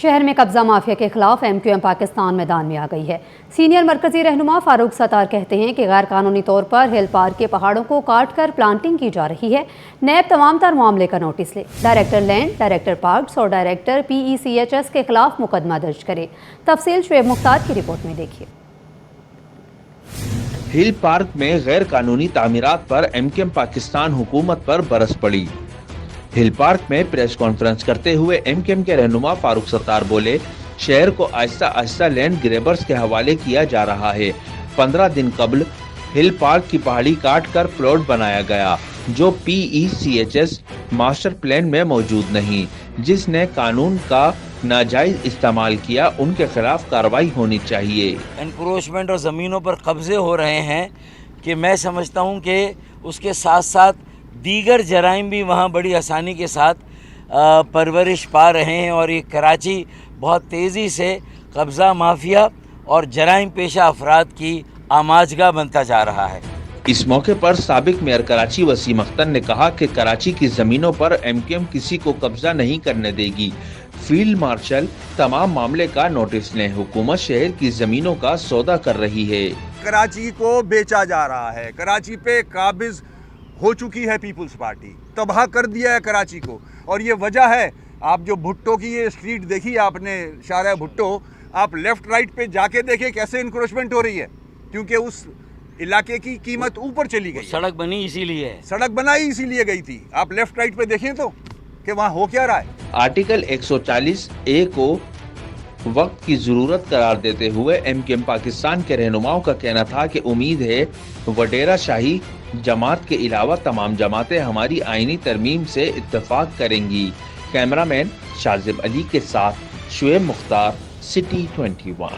شہر میں قبضہ مافیا کے خلاف ایم کیو ایم پاکستان میدان میں آ گئی ہے۔ سینئر مرکزی رہنما فاروق ستار کہتے ہیں کہ غیر قانونی طور پر ہل پارک کے پہاڑوں کو کاٹ کر پلانٹنگ کی جا رہی ہے۔ نیب تمام تر معاملے کا نوٹس لے، ڈائریکٹر لینڈ، ڈائریکٹر پارکس اور ڈائریکٹر PECHS کے خلاف مقدمہ درج کرے۔ تفصیل شعیب مختار کی رپورٹ میں دیکھیے۔ ہل پارک میں غیر قانونی تعمیرات پر ایم کیو ایم پاکستان حکومت پر برس پڑی۔ ہل پارک میں پریس کانفرنس کرتے ہوئے ایم کیو ایم کے رہنما فاروق ستار بولے، شہر کو آہستہ آہستہ لینڈ گریبرز کے حوالے کیا جا رہا ہے۔ 15 دن قبل ہل پارک کی پہاڑی کاٹ کر پلاٹ بنایا گیا جو PECHS ماسٹر پلان میں موجود نہیں۔ جس نے قانون کا ناجائز استعمال کیا ان کے خلاف کارروائی ہونی چاہیے۔ انکروچمنٹ اور زمینوں پر قبضے ہو رہے ہیں کہ میں سمجھتا ہوں کہ اس کے ساتھ ساتھ دیگر جرائم بھی وہاں بڑی آسانی کے ساتھ پرورش پا رہے ہیں، اور یہ کراچی بہت تیزی سے قبضہ مافیا اور جرائم پیشہ افراد کی آماجگاہ بنتا جا رہا ہے۔ اس موقع پر سابق میئر کراچی وسیم اختر نے کہا کہ کراچی کی زمینوں پر ایم کیو ایم کسی کو قبضہ نہیں کرنے دے گی۔ فیلڈ مارشل تمام معاملے کا نوٹس لیں، حکومت شہر کی زمینوں کا سودا کر رہی ہے۔ کراچی کو بیچا جا رہا ہے، کراچی پہ قابض ہو چکی ہے پیپلز پارٹی، تباہ کر دیا ہے کراچی کو، اور یہ وجہ ہے۔ آپ جو بھٹو کی یہ اسٹریٹ دیکھی آپ نے، شارع بھٹو، آپ لیفٹ رائٹ پہ جا کے دیکھیں کیسے انکروچمنٹ ہو رہی ہے، کیونکہ اس علاقے کی قیمت اوپر چلی گئی۔ سڑک بنی اسی لیے، سڑک بنائی اسی لیے گئی تھی۔ آپ لیفٹ رائٹ پہ دیکھیں تو کہ وہاں ہو کیا رہا ہے۔ آرٹیکل 140A کو وقت کی ضرورت قرار دیتے ہوئے ایم کیو ایم پاکستان کے رہنماؤں کا کہنا تھا کہ امید ہے وڈیرا شاہی جماعت کے علاوہ تمام جماعتیں ہماری آئینی ترمیم سے اتفاق کریں گی۔ کیمرامین شاذب علی کے ساتھ شعیب مختار، سٹی 21۔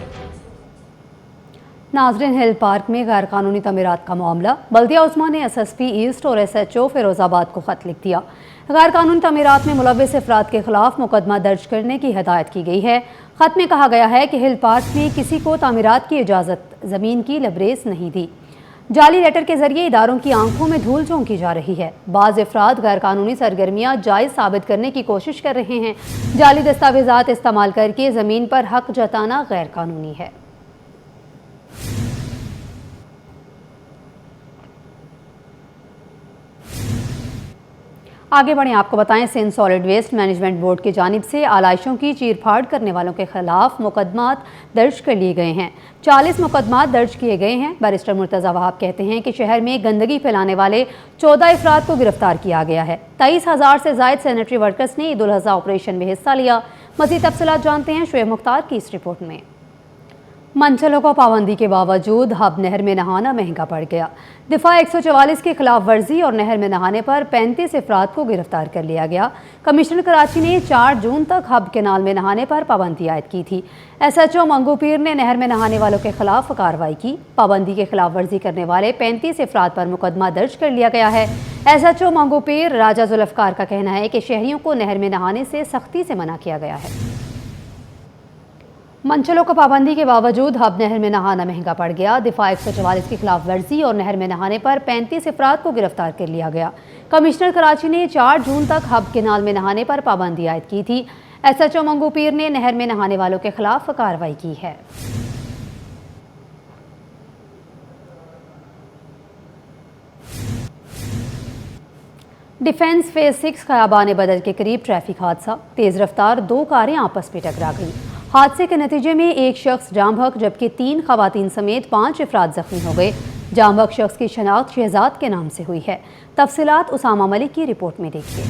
ناظرین، ہل پارک میں غیر قانونی تعمیرات کا معاملہ، بلدیہ عظمیٰ نے SSP ایسٹ اور SHO فیروز آباد کو خط لکھ دیا۔ غیر قانونی تعمیرات میں ملوث افراد کے خلاف مقدمہ درج کرنے کی ہدایت کی گئی ہے۔ خط میں کہا گیا ہے کہ ہل پارک نے کسی کو تعمیرات کی اجازت زمین کی لبریز نہیں دی۔ جعلی لیٹر کے ذریعے اداروں کی آنکھوں میں دھول جھونکی جا رہی ہے۔ بعض افراد غیر قانونی سرگرمیاں جائز ثابت کرنے کی کوشش کر رہے ہیں۔ جعلی دستاویزات استعمال کر کے زمین پر حق جتانا غیر قانونی ہے۔ آگے بڑھیں، آپ کو بتائیں Sindh solid waste management board کی جانب سے آلائشوں کی چیر پھاڑ کرنے والوں کے خلاف مقدمات درج کر لیے گئے ہیں۔ 40 مقدمات درج کیے گئے ہیں۔ بیرسٹر مرتضی وہاب کہتے ہیں کہ شہر میں گندگی پھیلانے والے 14 افراد کو گرفتار کیا گیا ہے۔ 23,000 سے زائد سینیٹری ورکرز نے عید الاضحیٰ آپریشن میں حصہ لیا۔ مزید تفصیلات جانتے ہیں شعیب مختار کی اس رپورٹ میں۔ منچلوں کو پابندی کے باوجود اب نہر میں نہانا مہنگا پڑ گیا۔ دفعہ 144 کی خلاف ورزی اور نہر میں نہانے پر 35 افراد کو گرفتار کر لیا گیا۔ کمشنر کراچی نے 4 جون تک ہب کینال میں نہانے پر پابندی عائد کی تھی۔ SHO منگو پیر نے نہر میں نہانے والوں کے خلاف کارروائی کی۔ پابندی کے خلاف ورزی کرنے والے 35 افراد پر مقدمہ درج کر لیا گیا ہے۔ SHO منگو پیر راجہ ذوالفقار کا کہنا ہے کہ شہریوں کو نہر میں نہانے سے سختی سے منع کیا گیا ہے۔ منچلوں کو پابندی کے باوجود ہب نہر میں نہانا مہنگا پڑ گیا۔ دفعہ 144 کی خلاف ورزی اور نہر میں نہانے پر 35 افراد کو گرفتار کر لیا گیا۔ کمشنر کراچی نے 4 جون تک ہب کینال میں نہانے پر پابندی عائد کی تھی۔ SHO منگو پیر نے نہر میں نہانے والوں کے خلاف کارروائی کی ہے۔ ڈیفنس فیز 6 خیابان بدر کے قریب ٹریفک حادثہ، تیز رفتار 2 کاریں آپس میں ٹکرا گئیں۔ حادثے کے نتیجے میں ایک شخص جاں بحق جبکہ 3 خواتین سمیت 5 افراد زخمی ہو گئے۔ جاں بحق شخص کی شناخت شہزاد کے نام سے ہوئی ہے۔ تفصیلات اسامہ ملک کی رپورٹ میں دیکھیے۔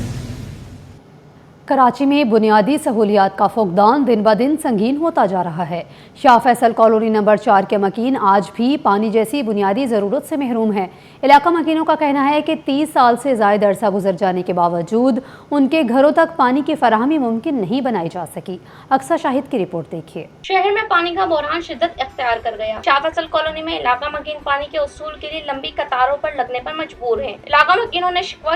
کراچی میں بنیادی سہولیات کا فقدان دن بدن سنگین ہوتا جا رہا ہے۔ شاہ فیصل کالونی نمبر 4 کے مکین آج بھی پانی جیسی بنیادی ضرورت سے محروم ہیں۔ علاقہ مکینوں کا کہنا ہے کہ 30 سال سے زائد عرصہ گزر جانے کے باوجود ان کے گھروں تک پانی کی فراہمی ممکن نہیں بنائی جا سکی۔ اقصیٰ شاہد کی رپورٹ دیکھیے۔ شہر میں پانی کا بحران شدت اختیار کر گیا۔ شاہ فیصل کالونی میں علاقہ مکین پانی کے حصول کے لیے لمبی قطاروں پر لگنے پر مجبور ہیں۔ علاقہ مکینوں نے شکوہ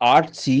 8C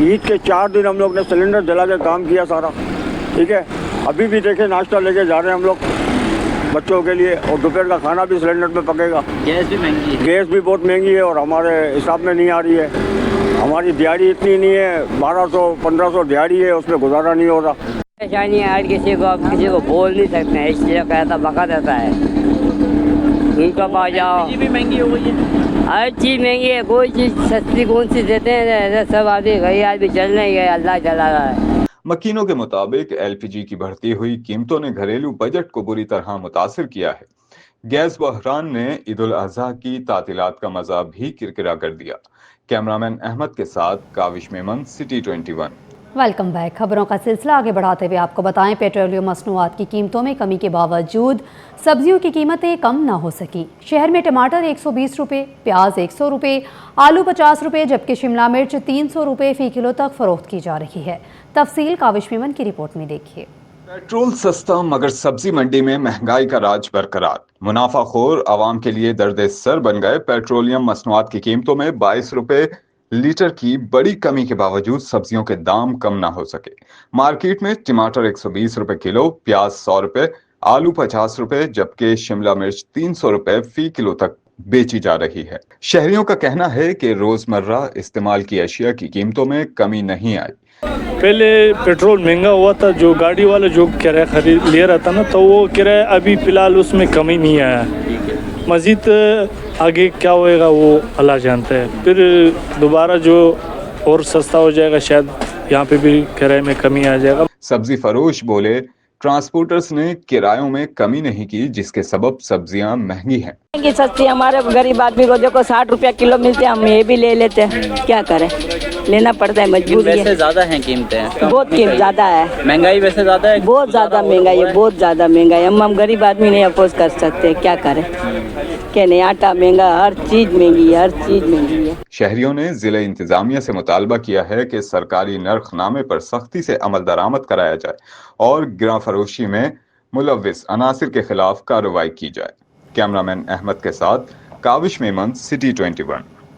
عید کے 4 دن ہم لوگ نے سلنڈر جلا کے کام کیا سارا، ٹھیک ہے. ابھی بھی دیکھیں ناشتہ لے کے جا رہے ہیں ہم لوگ بچوں کے لیے، اور دوپہر کا کھانا بھی سلنڈر پہ پکے گا. گیس بھی مہنگی ہے، گیس بھی بہت مہنگی ہے اور ہمارے حساب میں نہیں آ رہی ہے. ہماری دیہڑی اتنی نہیں ہے، 1200-1500 دیہڑی ہے، اس میں گزارا نہیں ہو رہا. پریشانی ہے، ہر کسی کو، آپ کسی کو بول نہیں سکتے ہیں، اس لیے کہتا بقا دیتا ہے. ان کا پا جاؤ، بھی مہنگی ہو گئی ہے، ہر چیز مہنگی ہے، کوئی چیز سستی کون سی دیتے ہیں. سب آدمی غریب آدمی چل نہیں گئے، اللہ چلا رہا ہے. مکینوں کے مطابق ایل پی جی کی بڑھتی ہوئی قیمتوں نے گھریلو بجٹ کو بری طرح متاثر کیا ہے. گیس بحران نے عید الاضحیٰ کی تعطیلات کا مزہ بھی کرکرا کر دیا. کیمرامین احمد کے ساتھ کاوش میمن، سٹی 21. Welcome back. خبروں کا سلسلہ آگے بڑھاتے ہوئے آپ کو بتائیں، پیٹرولیم مصنوعات کی قیمتوں میں کمی کے باوجود سبزیوں کی قیمتیں کم نہ ہو سکی. شہر میں ٹماٹر 120 روپے، پیاز 100 روپے، آلو 50 روپے، جبکہ شملہ مرچ 300 روپے فی کلو تک فروخت کی جا رہی ہے. تفصیل کاوش میمن کی رپورٹ میں دیکھیے. پیٹرول سستا مگر سبزی منڈی میں مہنگائی کا راج برقرار. منافع خور عوام کے لیے درد سر بن گئے. پیٹرولیم مصنوعات کی قیمتوں میں 22 روپے لیٹر کی بڑی کمی کے باوجود سبزیوں کے دام کم نہ ہو سکے. مارکیٹ میں ٹماٹر 120 روپے کلو، پیاز 100 روپے، آلو 50 روپے، جبکہ شملہ مرچ 300 روپے فی کلو تک بیچی جا رہی ہے. شہریوں کا کہنا ہے کہ روزمرہ استعمال کی اشیاء کی قیمتوں میں کمی نہیں آئی. پہلے پیٹرول مہنگا ہوا تھا، جو گاڑی والا جو کرایہ خرید لے رہا تھا نا، تو وہ کرایہ ابھی فی الحال اس میں کمی نہیں آیا. مزید آگے کیا ہوئے گا وہ اللہ جانتا ہے. پھر دوبارہ جو اور سستا ہو جائے گا، شاید یہاں پہ بھی کرایے میں کمی آ جائے گا. سبزی فروش بولے ٹرانسپورٹرز نے کرایوں میں کمی نہیں کی، جس کے سبب سبزیاں مہنگی ہیں. سستی ہمارے غریب آدمی کو دیکھو 60 روپیہ کلو ملتے ہیں، ہم یہ بھی لے لیتے ہیں، کیا کریں، لینا پڑتا ہے، مجبوری ہے. ویسے زیادہ ہیں قیمتیں، بہت قیمت زیادہ ہے، مہنگائی ویسے زیادہ ہے، بہت زیادہ مہنگائی ہے، بہت زیادہ مہنگائی. ہم غریب آدمی نہیں افورڈ کر سکتے، کیا کریں کہ نہیں. آٹا مہنگا، ہر چیز مہنگی ہے، ہر چیز مہنگی ہے. شہریوں نے ضلع انتظامیہ سے مطالبہ کیا ہے کہ سرکاری نرخ نامے پر سختی سے عمل درآمد کرایا جائے اور گراں فروشی میں ملوث عناصر کے خلاف کارروائی کی جائے. کیمرامین احمد کے ساتھ کاوش میمن، سٹی 21.